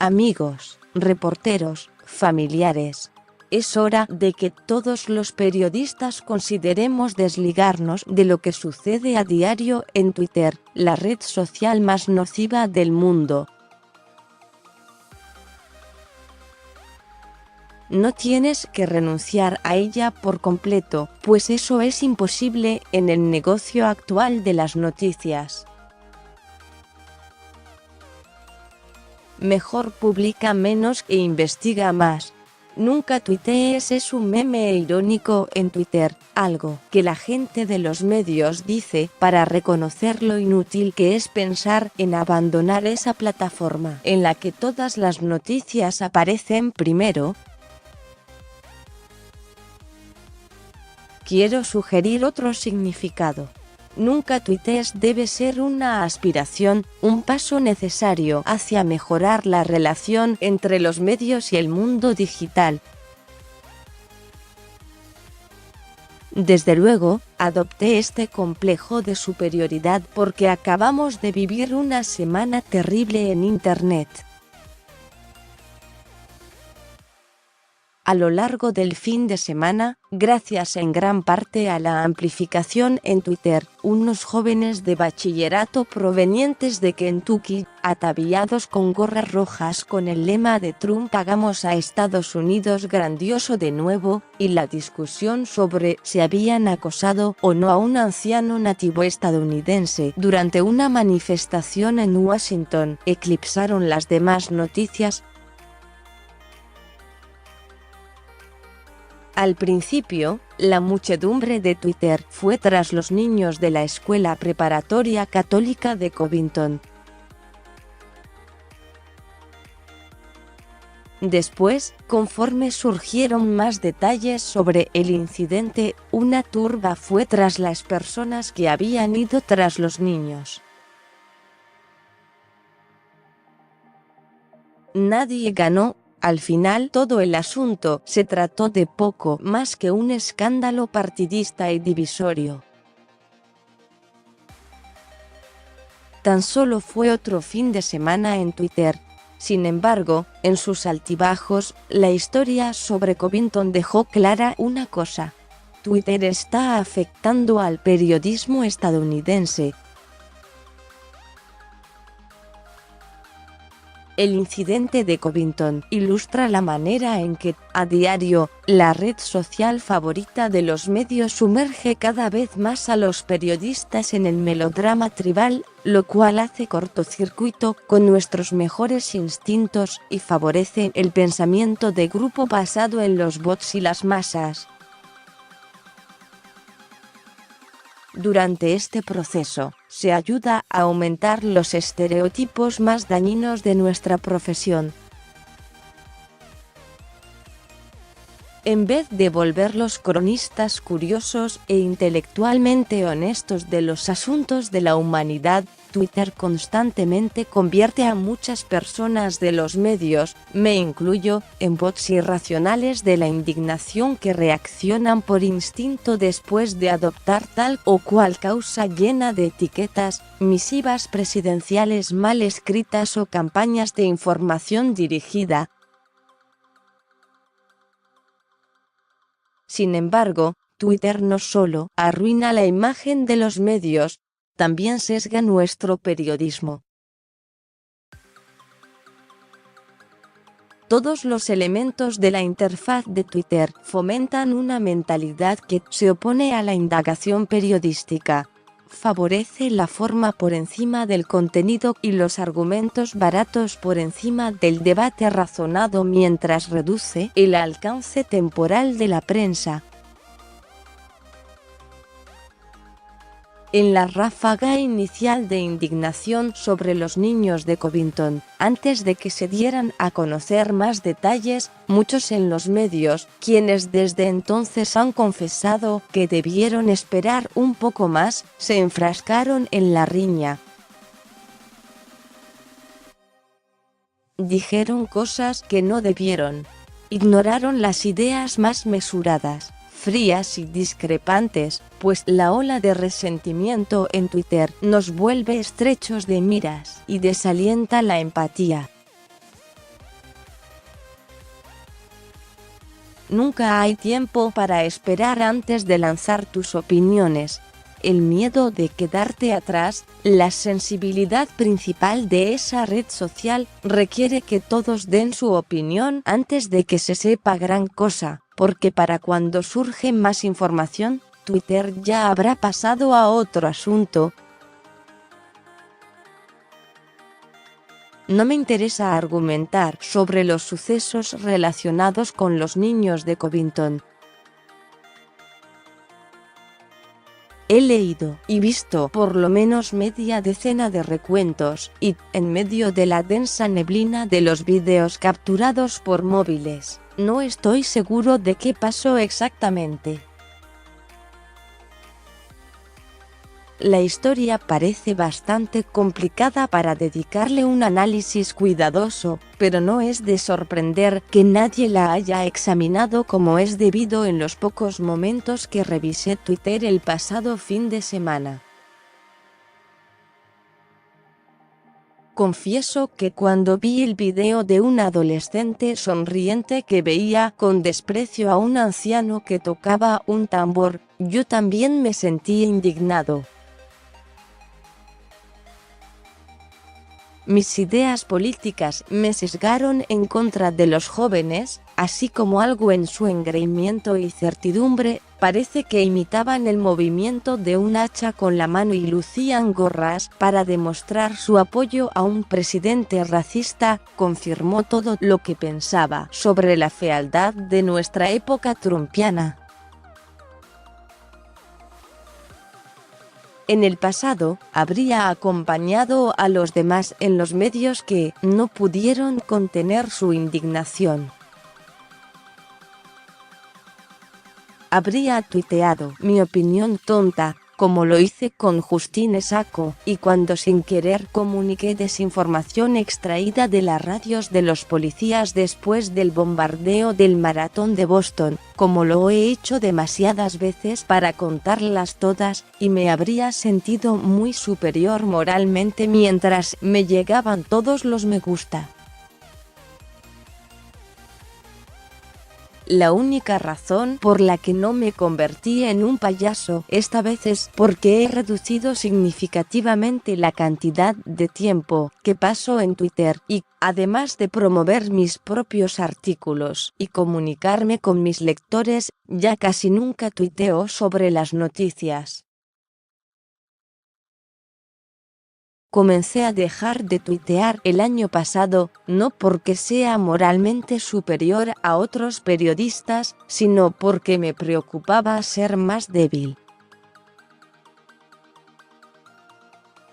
Amigos, reporteros, familiares. Es hora de que todos los periodistas consideremos desligarnos de lo que sucede a diario en Twitter, la red social más nociva del mundo. No tienes que renunciar a ella por completo, pues eso es imposible en el negocio actual de las noticias. Mejor publica menos e investiga más. Nunca tuitees es un meme irónico en Twitter, algo que la gente de los medios dice para reconocer lo inútil que es pensar en abandonar esa plataforma en la que todas las noticias aparecen primero. Quiero sugerir otro significado. Nunca tuitees debe ser una aspiración, un paso necesario hacia mejorar la relación entre los medios y el mundo digital. Desde luego, adopté este complejo de superioridad porque acabamos de vivir una semana terrible en Internet. A lo largo del fin de semana, gracias en gran parte a la amplificación en Twitter, unos jóvenes de bachillerato provenientes de Kentucky, ataviados con gorras rojas con el lema de Trump hagamos a Estados Unidos grandioso de nuevo, y la discusión sobre si habían acosado o no a un anciano nativo estadounidense durante una manifestación en Washington, eclipsaron las demás noticias. Al principio, la muchedumbre de Twitter fue tras los niños de la Escuela Preparatoria Católica de Covington. Después, conforme surgieron más detalles sobre el incidente, una turba fue tras las personas que habían ido tras los niños. Nadie ganó. Al final todo el asunto se trató de poco más que un escándalo partidista y divisorio. Tan solo fue otro fin de semana en Twitter. Sin embargo, en sus altibajos, la historia sobre Covington dejó clara una cosa. Twitter está afectando al periodismo estadounidense. El incidente de Covington ilustra la manera en que, a diario, la red social favorita de los medios sumerge cada vez más a los periodistas en el melodrama tribal, lo cual hace cortocircuito con nuestros mejores instintos y favorece el pensamiento de grupo basado en los bots y las masas. Durante este proceso, se ayuda a aumentar los estereotipos más dañinos de nuestra profesión. En vez de volverlos cronistas curiosos e intelectualmente honestos de los asuntos de la humanidad, Twitter constantemente convierte a muchas personas de los medios, me incluyo, en bots irracionales de la indignación que reaccionan por instinto después de adoptar tal o cual causa llena de etiquetas, misivas presidenciales mal escritas o campañas de información dirigida. Sin embargo, Twitter no solo arruina la imagen de los medios, también sesga nuestro periodismo. Todos los elementos de la interfaz de Twitter fomentan una mentalidad que se opone a la indagación periodística. Favorece la forma por encima del contenido y los argumentos baratos por encima del debate razonado mientras reduce el alcance temporal de la prensa. En la ráfaga inicial de indignación sobre los niños de Covington, antes de que se dieran a conocer más detalles, muchos en los medios, quienes desde entonces han confesado que debieron esperar un poco más, se enfrascaron en la riña. Dijeron cosas que no debieron. Ignoraron las ideas más mesuradas, frías y discrepantes, pues la ola de resentimiento en Twitter nos vuelve estrechos de miras y desalienta la empatía. Nunca hay tiempo para esperar antes de lanzar tus opiniones. El miedo de quedarte atrás, la sensibilidad principal de esa red social, requiere que todos den su opinión antes de que se sepa gran cosa, porque para cuando surge más información, Twitter ya habrá pasado a otro asunto. No me interesa argumentar sobre los sucesos relacionados con los niños de Covington. He leído y visto por lo menos media decena de recuentos, y, en medio de la densa neblina de los vídeos capturados por móviles, no estoy seguro de qué pasó exactamente. La historia parece bastante complicada para dedicarle un análisis cuidadoso, pero no es de sorprender que nadie la haya examinado como es debido en los pocos momentos que revisé Twitter el pasado fin de semana. Confieso que cuando vi el video de un adolescente sonriente que veía con desprecio a un anciano que tocaba un tambor, yo también me sentí indignado. Mis ideas políticas me sesgaron en contra de los jóvenes, así como algo en su engreimiento y certidumbre, parece que imitaban el movimiento de un hacha con la mano y lucían gorras para demostrar su apoyo a un presidente racista. Confirmó todo lo que pensaba sobre la fealdad de nuestra época trumpiana. En el pasado, habría acompañado a los demás en los medios que no pudieron contener su indignación. Habría tuiteado mi opinión tonta, como lo hice con Justine Sacco, y cuando sin querer comuniqué desinformación extraída de las radios de los policías después del bombardeo del maratón de Boston, como lo he hecho demasiadas veces para contarlas todas, y me habría sentido muy superior moralmente mientras me llegaban todos los me gusta. La única razón por la que no me convertí en un payaso esta vez es porque he reducido significativamente la cantidad de tiempo que paso en Twitter y, además de promover mis propios artículos y comunicarme con mis lectores, ya casi nunca tuiteo sobre las noticias. Comencé a dejar de tuitear el año pasado, no porque sea moralmente superior a otros periodistas, sino porque me preocupaba ser más débil.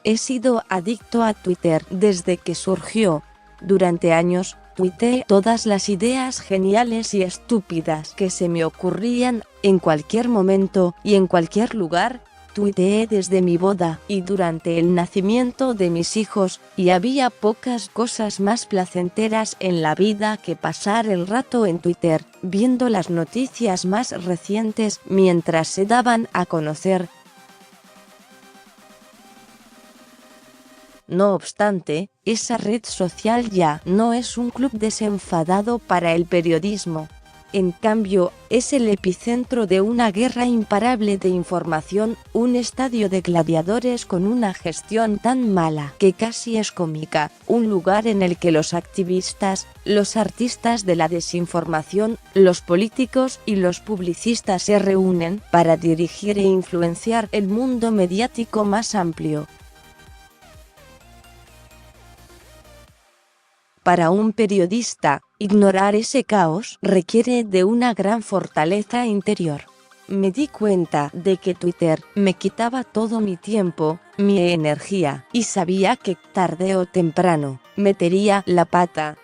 He sido adicto a Twitter desde que surgió. Durante años, tuiteé todas las ideas geniales y estúpidas que se me ocurrían, en cualquier momento y en cualquier lugar. Tuiteé desde mi boda y durante el nacimiento de mis hijos, y había pocas cosas más placenteras en la vida que pasar el rato en Twitter, viendo las noticias más recientes mientras se daban a conocer. No obstante, esa red social ya no es un club desenfadado para el periodismo. En cambio, es el epicentro de una guerra imparable de información, un estadio de gladiadores con una gestión tan mala que casi es cómica, un lugar en el que los activistas, los artistas de la desinformación, los políticos y los publicistas se reúnen para dirigir e influenciar el mundo mediático más amplio. Para un periodista, ignorar ese caos requiere de una gran fortaleza interior. Me di cuenta de que Twitter me quitaba todo mi tiempo, mi energía, y sabía que tarde o temprano metería la pata.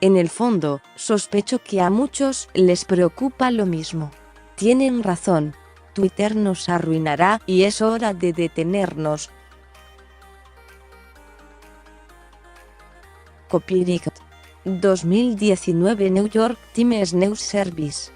En el fondo, sospecho que a muchos les preocupa lo mismo. Tienen razón. Twitter nos arruinará y es hora de detenernos. Copyright 2019 New York Times News Service.